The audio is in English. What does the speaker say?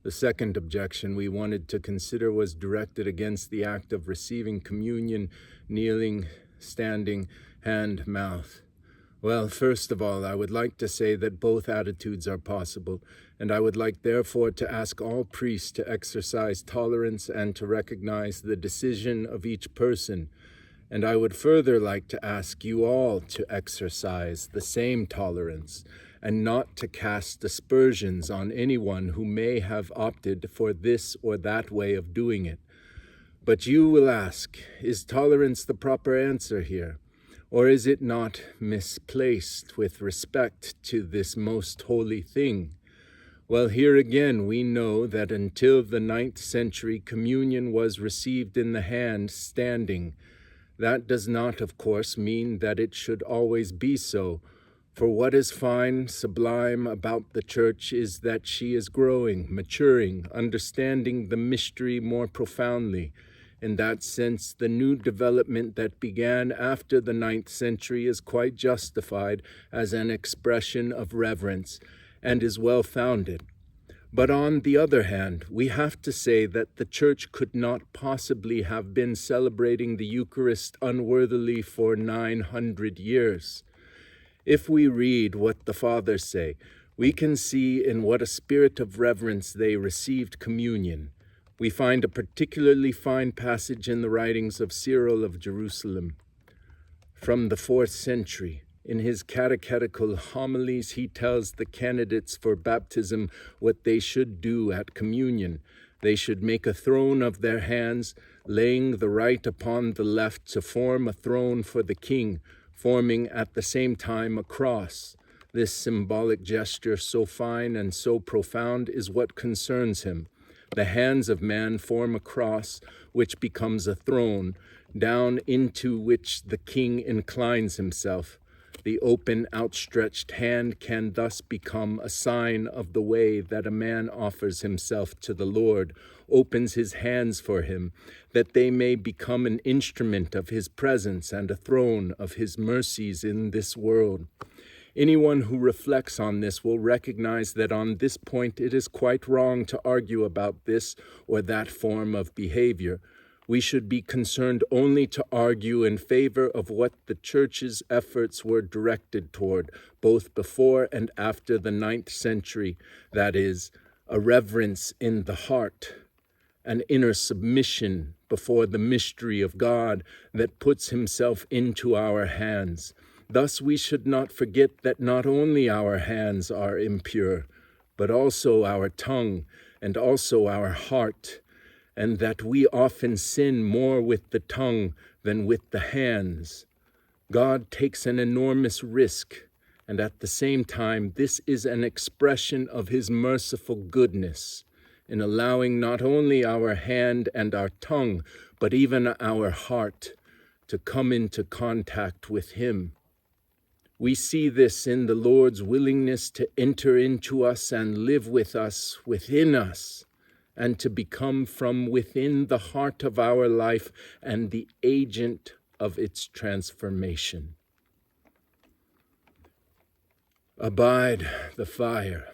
The second objection we wanted to consider was directed against the act of receiving communion, kneeling, standing, hand, mouth. Well, first of all, I would like to say that both attitudes are possible, and I would like therefore to ask all priests to exercise tolerance and to recognize the decision of each person. And I would further like to ask you all to exercise the same tolerance and not to cast aspersions on anyone who may have opted for this or that way of doing it. But you will ask, is tolerance the proper answer here? Or is it not misplaced with respect to this most holy thing? Well, here again we know that until the 9th century, communion was received in the hand standing. That does not, of course, mean that it should always be so, for what is fine, sublime about the Church is that she is growing, maturing, understanding the mystery more profoundly. In that sense, the new development that began after the 9th century is quite justified as an expression of reverence and is well-founded. But on the other hand, we have to say that the Church could not possibly have been celebrating the Eucharist unworthily for 900 years. If we read what the Fathers say, we can see in what a spirit of reverence they received communion. We find a particularly fine passage in the writings of Cyril of Jerusalem from the 4th century. In his catechetical homilies, he tells the candidates for baptism what they should do at communion. They should make a throne of their hands, laying the right upon the left to form a throne for the king, forming at the same time a cross. This symbolic gesture, so fine and so profound, is what concerns him. The hands of man form a cross, which becomes a throne, down into which the king inclines himself. The open, outstretched hand can thus become a sign of the way that a man offers himself to the Lord, opens his hands for him, that they may become an instrument of his presence and a throne of his mercies in this world. Anyone who reflects on this will recognize that on this point it is quite wrong to argue about this or that form of behavior. We should be concerned only to argue in favor of what the Church's efforts were directed toward, both before and after the 9th century, that is, a reverence in the heart, an inner submission before the mystery of God that puts himself into our hands. Thus we should not forget that not only our hands are impure, but also our tongue and also our heart, and that we often sin more with the tongue than with the hands. God takes an enormous risk, and at the same time, this is an expression of his merciful goodness in allowing not only our hand and our tongue, but even our heart to come into contact with him. We see this in the Lord's willingness to enter into us and live with us, within us, and to become from within the heart of our life and the agent of its transformation. Abide the fire.